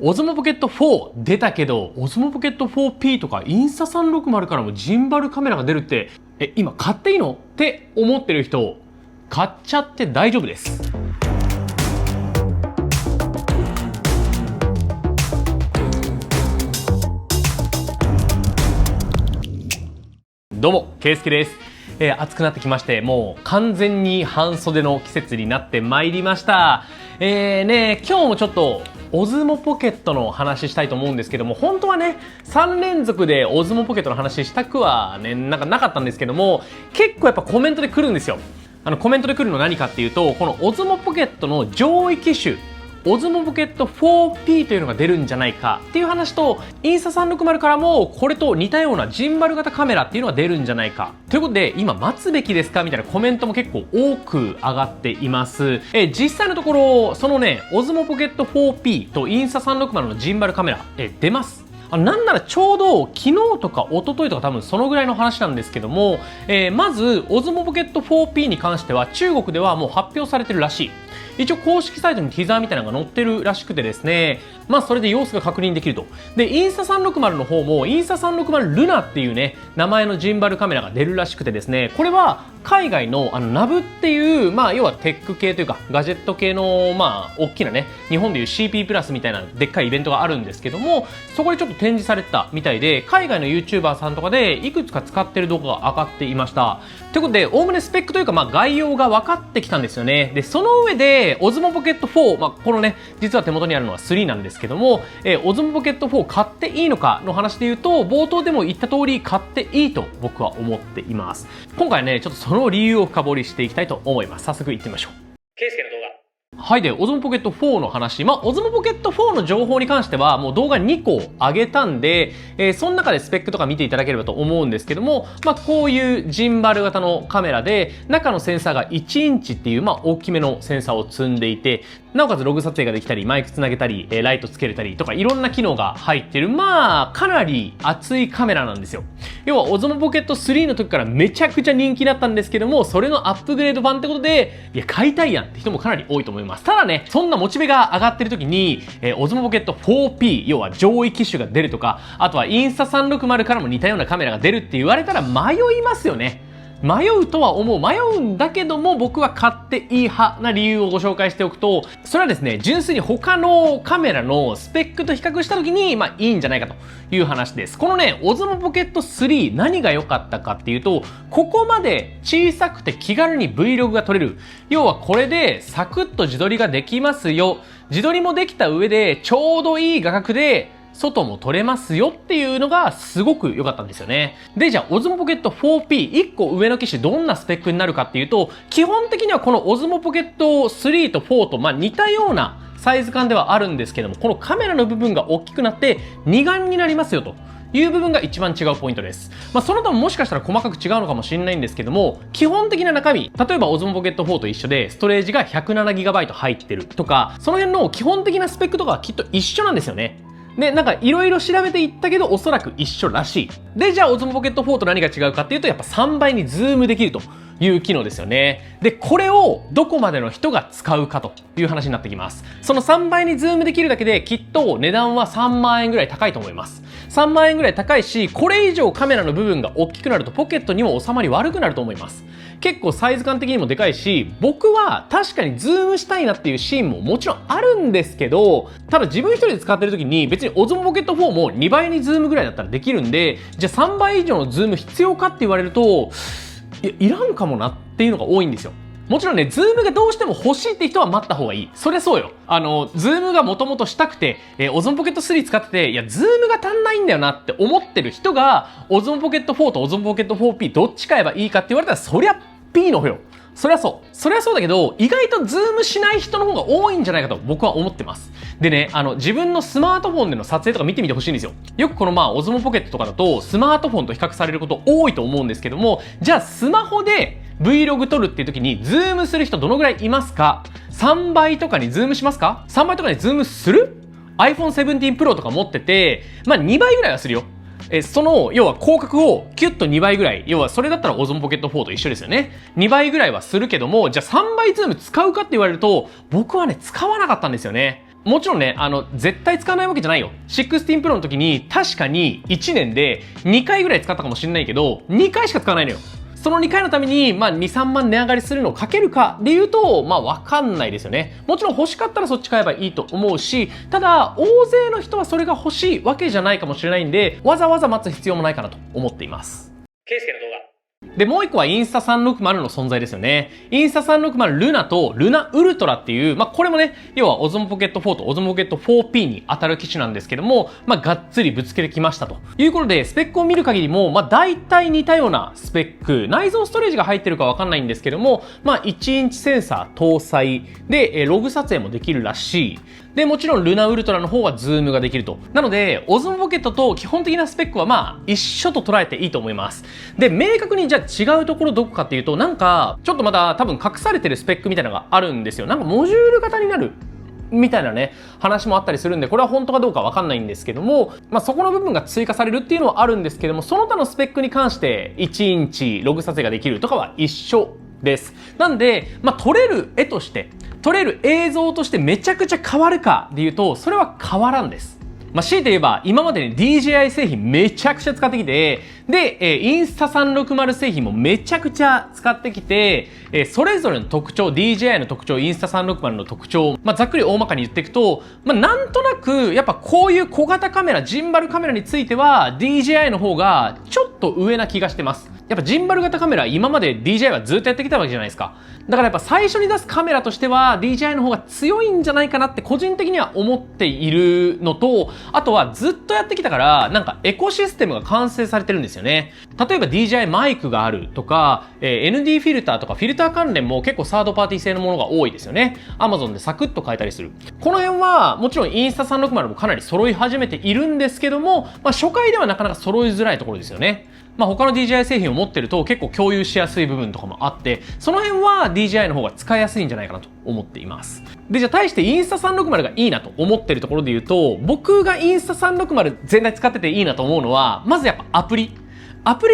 Osmo Pocket 4出たけど、Osmo Pocket 4P とかインスタ360からもジンバルカメラが出るって、今買っていいのって思ってる人、買っちゃって大丈夫です。どうも、ケイスケです。暑くなってきまして、もう完全に半袖の季節になってまいりました。今日もちょっとOsmo Pocketの話したいと思うんですけども、本当はね、3連続でOsmo Pocketの話したくはね、なかったんですけども、結構やっぱコメントで来るんですよ。コメントで来るの何かっていうと、このOsmo Pocketの上位機種、Osmo Pocket 4P というのが出るんじゃないかっていう話と、インスタ360からもこれと似たようなジンバル型カメラっていうのが出るんじゃないかということで、今待つべきですかみたいなコメントも結構多く上がっています。実際のところ、そのね、Osmo Pocket 4P とインスタ360のジンバルカメラ、出ます。なんならちょうど昨日とか一昨日とか多分そのぐらいの話なんですけども、まず Osmo Pocket 4P に関しては中国ではもう発表されてるらしい。一応公式サイトにティザーみたいなのが載ってるらしくてですね、まあそれで様子が確認できると。で、インスタ360の方もインスタ360ルナっていうね、名前のジンバルカメラが出るらしくてですね、これは海外のナブっていう、まあ要はテック系というかガジェット系のまあ大きなね、日本でいう CP プラスみたいなでっかいイベントがあるんですけども、そこでちょっと展示されてたみたいで、海外の YouTuber さんとかでいくつか使ってる動画が上がっていました。ということで、おおむねスペックというかまあ概要が分かってきたんですよね。で、その上でOsmo Pocket 4、まあこのね、実は手元にあるのは3なんですけども、Osmo Pocket 4買っていいのかの話で言うと、冒頭でも言った通り買っていいと僕は思っています。今回ね、ちょっとその理由を深掘りしていきたいと思います。早速行ってみましょう。ケイスケの動画。はい。で、Osmo Pocket 4の話。まあ、Osmo Pocket 4の情報に関しては、もう動画2個上げたんで、その中でスペックとか見ていただければと思うんですけども、まあ、こういうジンバル型のカメラで、中のセンサーが1インチっていう、まあ、大きめのセンサーを積んでいて、なおかつログ撮影ができたり、マイクつなげたり、ライトつけれたりとか、いろんな機能が入ってる、まあ、かなり熱いカメラなんですよ。要は、Osmo Pocket 3の時からめちゃくちゃ人気だったんですけども、それのアップグレード版ってことで、いや、買いたいやんって人もかなり多いと思います。ただね、そんなモチベが上がってる時に、Osmo Pocket 4P、要は上位機種が出るとか、あとはインスタ360からも似たようなカメラが出るって言われたら迷いますよね。迷うとは思う。迷うんだけども僕は買っていい派な理由をご紹介しておくと、それはですね、純粋に他のカメラのスペックと比較した時に、まあいいんじゃないかという話です。このね、Osmo Pocket 3何が良かったかっていうと、ここまで小さくて気軽に Vlog が撮れる。要はこれでサクッと自撮りができますよ。自撮りもできた上でちょうどいい画角で外も撮れますよっていうのがすごく良かったんですよね。で、じゃあ Osmo Pocket 4P、1個上の機種どんなスペックになるかっていうと、基本的にはこの Osmo Pocket 3と4とまあ似たようなサイズ感ではあるんですけども、このカメラの部分が大きくなって二眼になりますよという部分が一番違うポイントです。まあその他ももしかしたら細かく違うのかもしれないんですけども、基本的な中身、例えば Osmo Pocket 4と一緒でストレージが 107GB 入ってるとか、その辺の基本的なスペックとかはきっと一緒なんですよね。で、なんかいろいろ調べていったけどおそらく一緒らしい。で、じゃあ Osmo Pocket 4と何が違うかっていうと、やっぱ3倍にズームできるという機能ですよね。で、これをどこまでの人が使うかという話になってきます。その3倍にズームできるだけできっと値段は3万円ぐらい高いと思います。3万円ぐらい高いし、これ以上カメラの部分が大きくなるとポケットにも収まり悪くなると思います。結構サイズ感的にもでかいし、僕は確かにズームしたいなっていうシーンももちろんあるんですけど、ただ自分一人で使ってる時に別に Osmo Pocket 4も2倍にズームぐらいだったらできるんで、じゃあ3倍以上のズーム必要かって言われると、いらんかもなっていうのが多いんですよ。もちろんね、ズームがどうしても欲しいって人は待った方がいい。そりゃそうよ。ズームがもともとしたくて、Osmo Pocket 3使ってて、いや、ズームが足んないんだよなって思ってる人が、Osmo Pocket 4と Osmo Pocket 4P どっち買えばいいかって言われたら、そりゃ P の方よ。そりゃそう。そりゃそうだけど、意外とズームしない人の方が多いんじゃないかと僕は思ってます。でね、自分のスマートフォンでの撮影とか見てみてほしいんですよ。よくこのOsmo Pocket とかだと、スマートフォンと比較されること多いと思うんですけども、じゃあスマホでVlog 撮るっていう時にズームする人どのぐらいいますか？ 3 倍とかにズームしますか？ 3 倍とかにズームする？ iPhone 17 Pro とか持ってて、まあ2倍ぐらいはするよ。その要は広角をキュッと2倍ぐらい、要はそれだったら Osmo Pocket 4と一緒ですよね。2倍ぐらいはするけども、じゃあ3倍ズーム使うかって言われると僕はね使わなかったんですよね。もちろんね、絶対使わないわけじゃないよ。16 Pro の時に確かに1年で2回ぐらい使ったかもしれないけど、2回しか使わないのよ。その2回のために、2、3万値上がりするのをかけるかで言うと、わかんないですよね。もちろん欲しかったらそっち買えばいいと思うし、ただ、大勢の人はそれが欲しいわけじゃないかもしれないんで、わざわざ待つ必要もないかなと思っています。ケイスケの動画。で、もう一個はインスタ360の存在ですよね。インスタ360ルナとルナウルトラっていう、これもね、要は Osmo Pocket 4と Osmo Pocket 4P に当たる機種なんですけども、がっつりぶつけてきましたということで、スペックを見る限りも、大体似たようなスペック、内蔵ストレージが入ってるかわかんないんですけども、1インチセンサー搭載で、ログ撮影もできるらしい。で、もちろんルナウルトラの方はズームができると。なので、Osmo Pocket と基本的なスペックは一緒と捉えていいと思います。で、明確にじゃあ違うところどこかっていうと、ちょっとまだ多分隠されてるスペックみたいなのがあるんですよ。モジュール型になるみたいなね、話もあったりするんで、これは本当かどうかわかんないんですけども、そこの部分が追加されるっていうのはあるんですけども、その他のスペックに関して1インチログ撮影ができるとかは一緒です。なんで、撮れる絵として、撮れる映像としてめちゃくちゃ変わるかでいうと、それは変わらんです。強いて言えば、今までに DJI 製品めちゃくちゃ使ってきて、で、インスタ360製品もめちゃくちゃ使ってきて、それぞれの特徴、DJI の特徴、インスタ360の特徴、ざっくり大まかに言っていくと、なんとなく、やっぱこういう小型カメラ、ジンバルカメラについては、DJI の方がちょっと上な気がしてます。やっぱジンバル型カメラ、今まで DJI はずっとやってきたわけじゃないですか。だからやっぱ最初に出すカメラとしては DJI の方が強いんじゃないかなって個人的には思っているのと、あとはずっとやってきたからエコシステムが完成されてるんですよね。例えば DJI マイクがあるとか、ND フィルターとかフィルター関連も結構サードパーティー製のものが多いですよね。Amazon でサクッと買えたりする。この辺はもちろんインスタ360もかなり揃い始めているんですけども、初回ではなかなか揃いづらいところですよね。他の DJI 製品を持ってると結構共有しやすい部分とかもあって、その辺は DJI の方が使いやすいんじゃないかなと思っています。で、じゃあ対してインスタ360がいいなと思ってるところで言うと、僕がインスタ360全体使ってていいなと思うのは、まずやっぱアプリ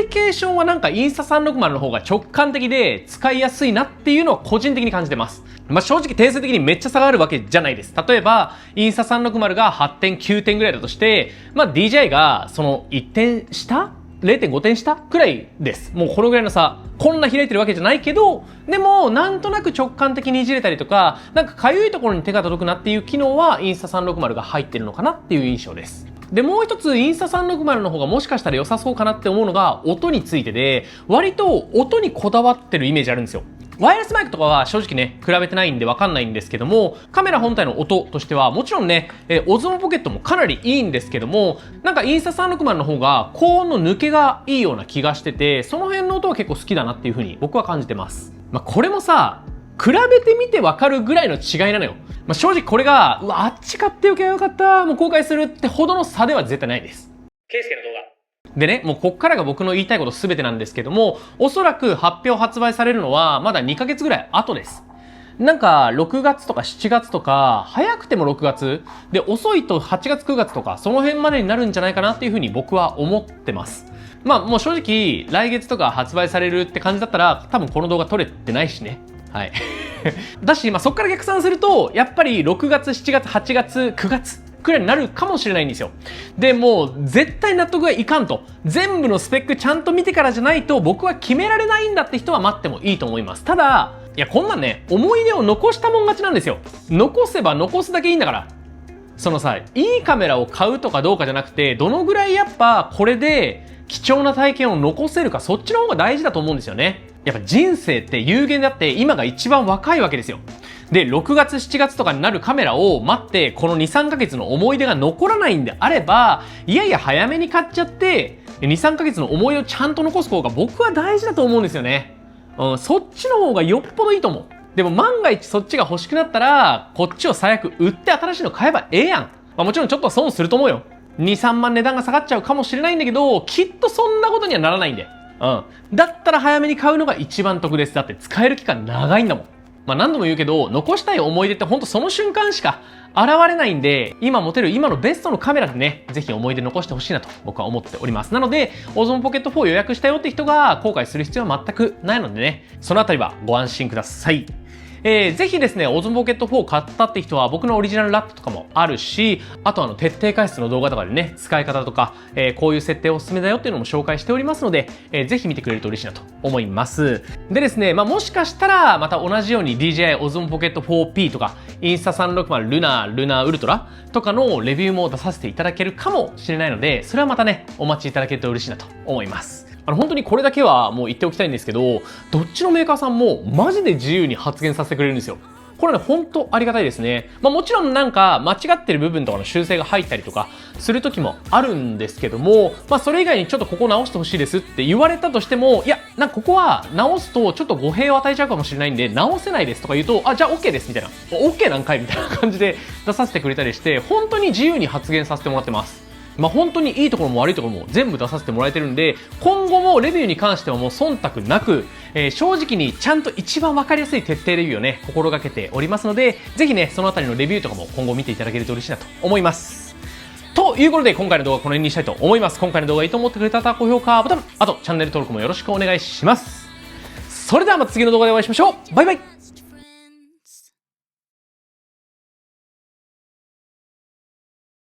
ケーションはインスタ360の方が直感的で使いやすいなっていうのは個人的に感じてます。正直点数的にめっちゃ差があるわけじゃないです。例えば、インスタ360が8点、9点ぐらいだとして、DJI がその1点下0.5 点下くらいです。もうこのぐらいの差。こんな開いてるわけじゃないけど、でもなんとなく直感的にいじれたりとか、かゆいところに手が届くなっていう機能はインスタ360が入ってるのかなっていう印象です。で、もう一つインスタ360の方がもしかしたら良さそうかなって思うのが音についてで、割と音にこだわってるイメージあるんですよ。ワイヤレスマイクとかは正直ね、比べてないんでわかんないんですけども、カメラ本体の音としてはもちろんね、Osmo Pocket もかなりいいんですけども、インスタ360の方が高音の抜けがいいような気がしてて、その辺の音は結構好きだなっていう風に僕は感じてます。これもさ、比べてみてわかるぐらいの違いなのよ。正直これが、あっち買っておけばよかった、もう後悔するってほどの差では絶対ないです。ケイスケの動画。でね、もうこっからが僕の言いたいこと全てなんですけども、おそらく発売されるのはまだ2ヶ月ぐらい後です。6月とか7月とか、早くても6月で、遅いと8月9月とか、その辺までになるんじゃないかなっていうふうに僕は思ってます。もう正直、来月とか発売されるって感じだったら、多分この動画撮れてないしね。はい。だし、そっから逆算すると、やっぱり6月、7月、8月、9月、くらいになるかもしれないんですよ。で、もう絶対納得がいかんと。全部のスペックちゃんと見てからじゃないと僕は決められないんだって人は待ってもいいと思います。ただ、いやこんなんね、思い出を残したもん勝ちなんですよ。残せば残すだけいいんだから。そのさ、いいカメラを買うとかどうかじゃなくて、どのぐらいやっぱこれで貴重な体験を残せるか、そっちの方が大事だと思うんですよね。やっぱ人生って有限だって今が一番若いわけですよ。で、6月、7月とかになるカメラを待って、この2、3ヶ月の思い出が残らないんであれば、いやいや早めに買っちゃって、2、3ヶ月の思い出をちゃんと残す方が僕は大事だと思うんですよね。そっちの方がよっぽどいいと思う。でも万が一そっちが欲しくなったら、こっちを最悪売って新しいの買えばええやん。もちろんちょっと損すると思うよ。2、3万値段が下がっちゃうかもしれないんだけど、きっとそんなことにはならないんで。だったら早めに買うのが一番得です。だって使える期間長いんだもん。何度も言うけど、残したい思い出ってほんとその瞬間しか現れないんで、今持てる今のベストのカメラでね、ぜひ思い出残してほしいなと僕は思っております。なので、Osmo Pocket 4予約したよって人が後悔する必要は全くないのでね、そのあたりはご安心ください。ぜひですね、オズモポケット4買ったって人は僕のオリジナルラップとかもあるし、あと徹底解説の動画とかでね、使い方とか、こういう設定おすすめだよっていうのも紹介しておりますので、ぜひ見てくれると嬉しいなと思います。でですね、もしかしたらまた同じように DJI オズモポケット 4P とか、インスタ360ルナーウルトラとかのレビューも出させていただけるかもしれないので、それはまたね、お待ちいただけると嬉しいなと思います。本当にこれだけはもう言っておきたいんですけど、どっちのメーカーさんもマジで自由に発言させてくれるんですよ。これね、本当ありがたいですね。もちろんなんか間違ってる部分とかの修正が入ったりとかする時もあるんですけども、それ以外にちょっとここ直してほしいですって言われたとしても、いや、なんかここは直すとちょっと語弊を与えちゃうかもしれないんで、直せないですとか言うと、じゃあ OK ですみたいな。OK なんかいみたいな感じで出させてくれたりして、本当に自由に発言させてもらってます。本当にいいところも悪いところも全部出させてもらえてるんで、今後もレビューに関してはもう忖度なく、正直にちゃんと一番わかりやすい徹底レビューをね、心がけておりますので、ぜひね、そのあたりのレビューとかも今後見ていただけると嬉しいなと思います。ということで、今回の動画はこの辺にしたいと思います。今回の動画いいと思ってくれた方は高評価ボタン、あとチャンネル登録もよろしくお願いします。それではまた次の動画でお会いしましょう。バイバイ。